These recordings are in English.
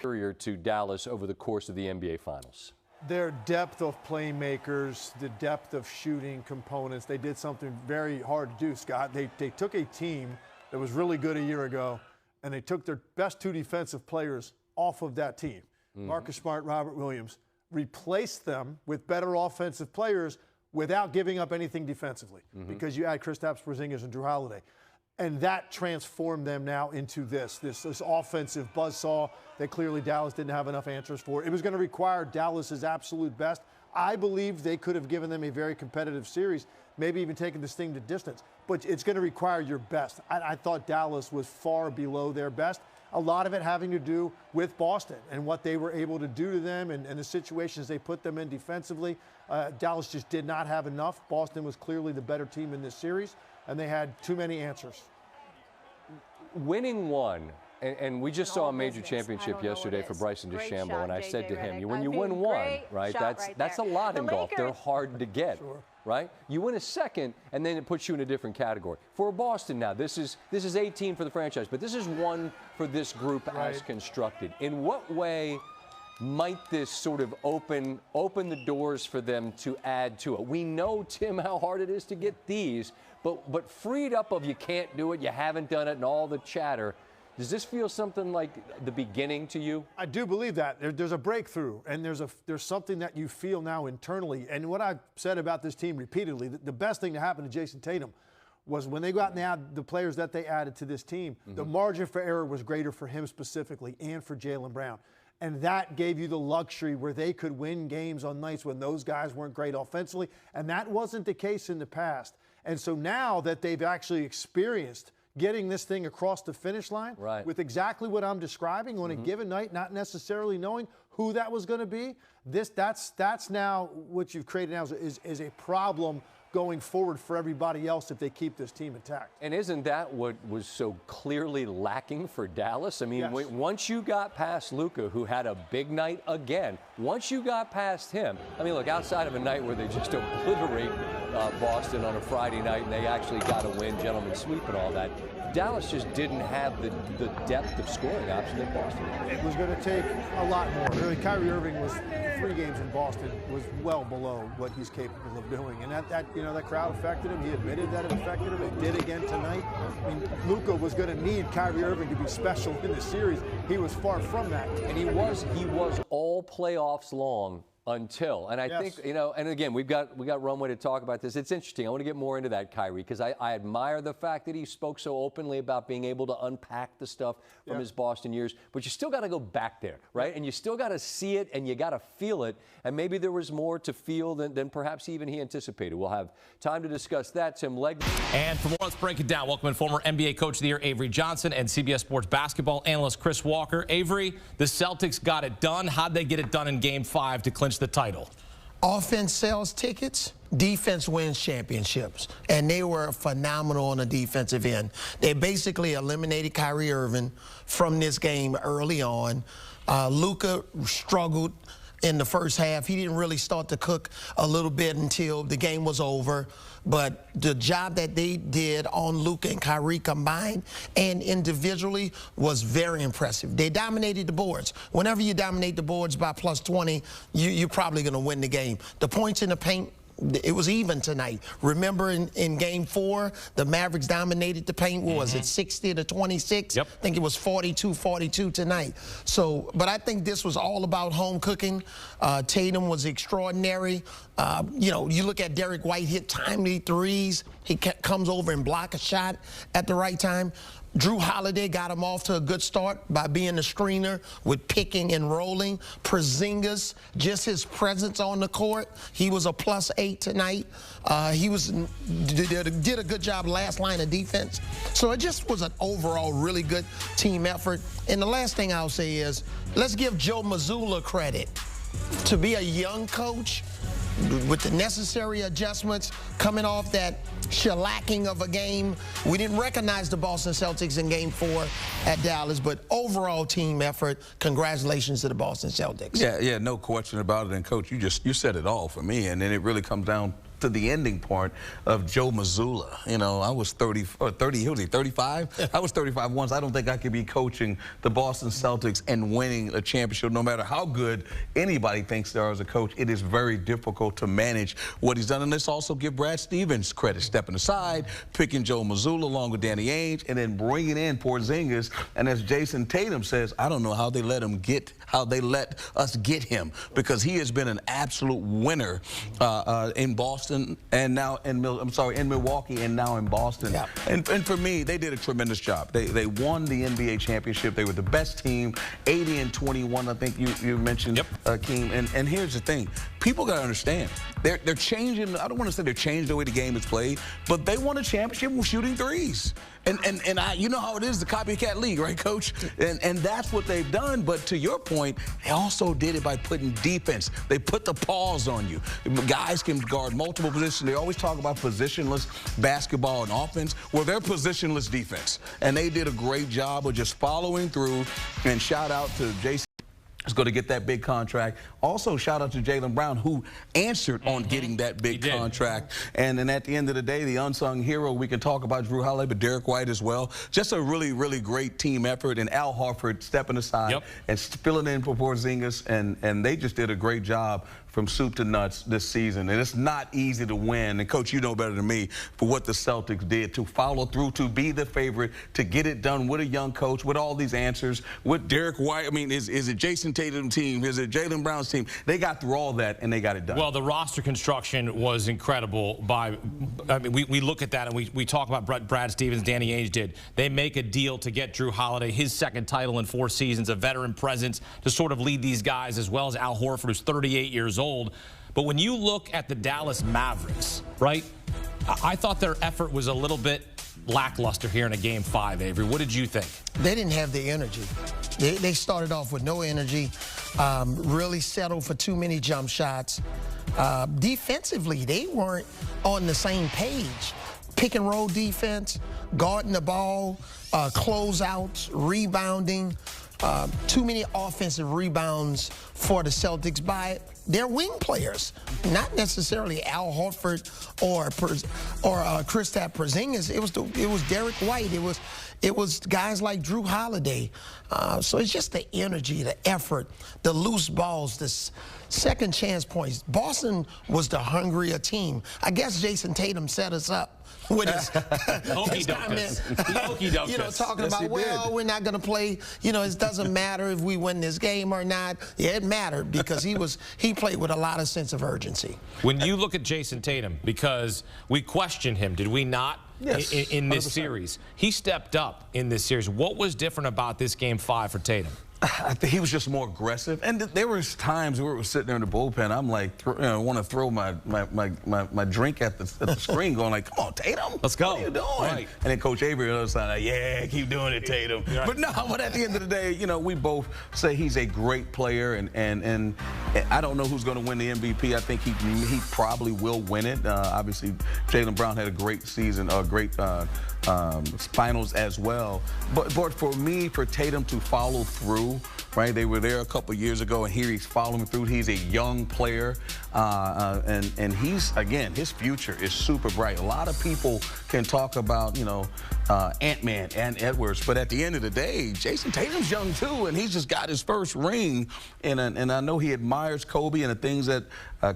superior to Dallas over the course of the NBA Finals? Their depth of playmakers, the depth of shooting components. They did something very hard to do, Scott. They took a team that was really good a year ago, and they took their best two defensive players off of that team. Marcus Smart, Robert Williams, replaced them with better offensive players without giving up anything defensively, because you add Kristaps Porzingis and Drew Holiday. And that transformed them now into this offensive buzzsaw that clearly Dallas didn't have enough answers for. It was going to require Dallas's absolute best. I believe they could have given them a very competitive series, maybe even taken this thing to distance. But it's going to require your best. I thought Dallas was far below their best. A lot of it having to do with Boston and what they were able to do to them and the situations they put them in defensively. Dallas just did not have enough. Boston was clearly the better team in this series, and they had too many answers. Winning one, and we just saw a major championship yesterday for Bryson DeChambeau, and I said to him, when you win one, right, that's a lot in golf. They're hard to get, right? You win a second, and then it puts you in a different category. For Boston now, this is 18 for the franchise, but this is one for this group as constructed. In what way might this sort of open the doors for them to add to it? We know, Tim, how hard it is to get these, but freed up of you can't do it, you haven't done it, and all the chatter. Does this feel something like the beginning to you? I do believe that. There's a breakthrough, and there's something that you feel now internally. And what I've said about this team repeatedly, the best thing to happen to Jayson Tatum was when they got and added the players that they added to this team, the margin for error was greater for him specifically and for Jaylen Brown. And that gave you the luxury where they could win games on nights when those guys weren't great offensively. And that wasn't the case in the past. And so now that they've actually experienced getting this thing across the finish line with exactly what I'm describing on a given night, not necessarily knowing who that was going to be, that's now what you've created now is a problem going forward for everybody else if they keep this team intact. And isn't that what was so clearly lacking for Dallas? I mean, once you got past Luka, who had a big night again, once you got past him, I mean, look, outside of a night where they just obliterate Boston on a Friday night and they actually got a win, gentleman's sweep and all that, Dallas just didn't have the depth of scoring option that Boston had. It was going to take a lot more. Really, Kyrie Irving was 3 games in Boston was well below what he's capable of doing, and that crowd affected him. He admitted that it affected him. It did again tonight. I mean, Luka was going to need Kyrie Irving to be special in the series. He was far from that, and he was all playoffs long. Until, and I think, and again, we got runway to talk about this. It's interesting. I want to get more into that, Kyrie, because I admire the fact that he spoke so openly about being able to unpack the stuff from his Boston years. But you still got to go back there, right? And you still got to see it, and you got to feel it. And maybe there was more to feel than perhaps even he anticipated. We'll have time to discuss that. Tim Legler. And for more, let's break it down. Welcome in former NBA Coach of the Year Avery Johnson and CBS Sports basketball analyst Chris Walker. Avery, the Celtics got it done. How'd they get it done in Game 5 to clinch the title? Offense sells tickets, defense wins championships, and they were phenomenal on the defensive end. They basically eliminated Kyrie Irving from this game early on. Luka struggled in the first half. He didn't really start to cook a little bit until the game was over. But the job that they did on Luka and Kyrie combined and individually was very impressive. They dominated the boards. Whenever you dominate the boards by plus 20, you're probably going to win the game. The points in the paint, it was even tonight. Remember in Game 4, the Mavericks dominated the paint. What was it, 60-26? Yep. I think it was 42-42 tonight. So, but I think this was all about home cooking. Tatum was extraordinary. You look at Derek White hit timely threes. He comes over and block a shot at the right time. Drew Holiday got him off to a good start by being a screener with picking and rolling. Porzingis, just his presence on the court, he was a +8 tonight. He did a good job last line of defense. So it just was an overall really good team effort. And the last thing I'll say is, let's give Joe Mazzulla credit. To be a young coach with the necessary adjustments coming off that shellacking of a game. We didn't recognize the Boston Celtics in Game 4 at Dallas, but overall team effort, congratulations to the Boston Celtics. Yeah, no question about it. And, Coach, you said it all for me. And then it really comes down to the ending part of Joe Mazzulla. You know, I was 30, he was 35? I was 35 once. I don't think I could be coaching the Boston Celtics and winning a championship, no matter how good anybody thinks they are as a coach. It is very difficult to manage what he's done. And let's also give Brad Stevens credit, stepping aside, picking Joe Mazzulla along with Danny Ainge, and then bringing in Porzingis. And as Jayson Tatum says, I don't know how they let us get him, because he has been an absolute winner in Boston and now in Milwaukee and now in Boston. Yeah. And for me, they did a tremendous job. They won the NBA championship. They were the best team, 80-21. I think you mentioned, yep. Keem. And here's the thing: people got to understand, they're changing. I don't want to say they're changing the way the game is played, but they won a championship with shooting threes. And you know how it is, the copycat league, right, Coach? And that's what they've done. But to your point, they also did it by putting defense. They put the pause on you. Guys can guard multiple positions. They always talk about positionless basketball and offense. Well, they're positionless defense. And they did a great job of just following through. And shout out to Jayson. Is going to get that big contract. Also, shout out to Jaylen Brown, who answered on getting that big contract. And then at the end of the day, the unsung hero, we can talk about Drew Holiday, but Derek White as well. Just a really, really great team effort. And Al Horford stepping aside and filling in for Porzingis. And they just did a great job from soup to nuts this season. And it's not easy to win. And, Coach, you know better than me for what the Celtics did to follow through, to be the favorite, to get it done with a young coach, with all these answers, with Derek White. I mean, is it Jayson Tatum's team? Is it Jaylen Brown's team? They got through all that, and they got it done. Well, the roster construction was incredible. I mean, we look at that, and we talk about Brad Stevens, Danny Ainge did. They make a deal to get Drew Holiday, his second title in 4 seasons, a veteran presence to sort of lead these guys, as well as Al Horford, who's 38 years old. But when you look at the Dallas Mavericks, right, I thought their effort was a little bit lackluster here in a Game 5, Avery. What did you think? They didn't have the energy. They started off with no energy, really settled for too many jump shots. Defensively, they weren't on the same page. Pick and roll defense, guarding the ball, closeouts, rebounding. Too many offensive rebounds for the Celtics by their wing players, not necessarily Al Horford or Kristaps Porzingis. It was Derek White. It was guys like Drew Holiday. So it's just the energy, the effort, the loose balls, the second chance points. Boston was the hungrier team. I guess Jayson Tatum set us up with his comment, you know, talking about, well, we're not going to play, you know, it doesn't matter if we win this game or not. Yeah, it mattered because he played with a lot of sense of urgency. When you look at Jayson Tatum, because we questioned him, did we not? Yes, in this 100%. Series. He stepped up in this series. What was different about this Game 5 for Tatum? I think he was just more aggressive, and there was times where we were sitting there in the bullpen. I'm like, want to throw my drink at the screen, going like, "Come on, Tatum, let's go." What are you doing? Right. And then Coach Avery on the other side, like, "Yeah, keep doing it, Tatum." Right. But no, but at the end of the day, you know, we both say he's a great player, and I don't know who's going to win the MVP. I think he probably will win it. Obviously, Jaylen Brown had a great season, a great finals as well. But for me, for Tatum to follow through. Right, they were there a couple years ago, and here he's following through. He's a young player, and he's, again, his future is super bright. A lot of people can talk about, you know, Ant-Man and Edwards, but at the end of the day, Jayson Tatum's young too, and he's just got his first ring. And I know he admires Kobe and the things that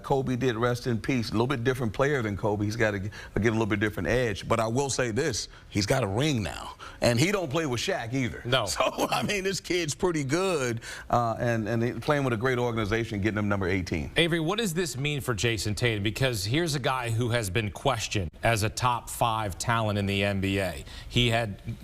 Kobe did. Rest in peace. A little bit different player than Kobe. He's got to get a little bit different edge. But I will say this: he's got a ring now, and he don't play with Shaq either. No. So I mean, this kid's pretty good, and playing with a great organization, getting him number 18. Avery, what does this mean for Jayson Tatum? Because here's a guy who has been questioned as a top 5 talent in the NBA. He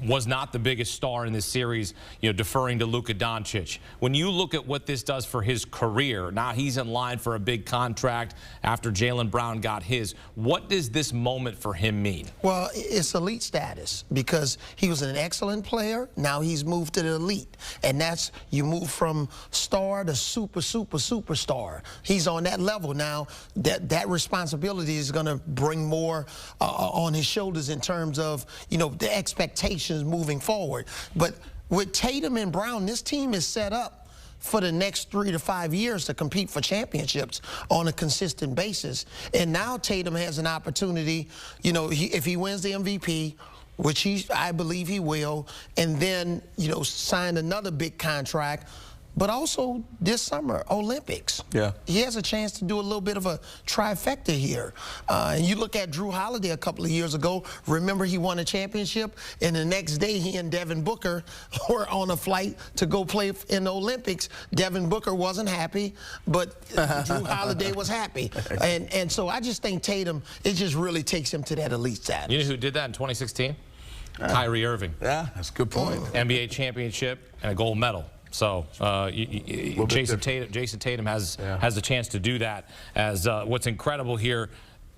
was not the biggest star in this series, you know, deferring to Luka Doncic. When you look at what this does for his career, now he's in line for a big contract after Jaylen Brown got his. What does this moment for him mean? Well, it's elite status because he was an excellent player. Now he's moved to the elite, and that's, you move from star to superstar. He's on that level now. That responsibility is going to bring more on his shoulders in terms of, you know, the expectations moving forward. But with Tatum and Brown, this team is set up for the next 3 to 5 years to compete for championships on a consistent basis. And now Tatum has an opportunity, you know, if he wins the MVP, which I believe he will, and then, you know, sign another big contract. But also this summer, Olympics. Yeah. He has a chance to do a little bit of a trifecta here. And you look at Drew Holiday a couple of years ago. Remember, he won a championship, and the next day he and Devin Booker were on a flight to go play in the Olympics. Devin Booker wasn't happy, but Drew Holiday was happy. And so I just think Tatum, it just really takes him to that elite status. You know who did that in 2016? Kyrie Irving. Yeah, that's a good point. NBA championship and a gold medal. So Jayson Tatum has the chance to do that. As what's incredible here,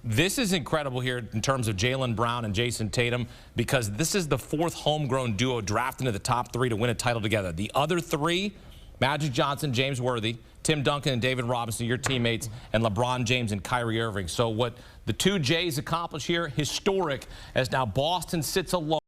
this is incredible here in terms of Jaylen Brown and Jayson Tatum, because this is the 4th homegrown duo drafted into the top 3 to win a title together. The other 3, Magic Johnson, James Worthy, Tim Duncan and David Robinson, your teammates, and LeBron James and Kyrie Irving. So what the 2 Jays accomplish here, historic, as now Boston sits alone.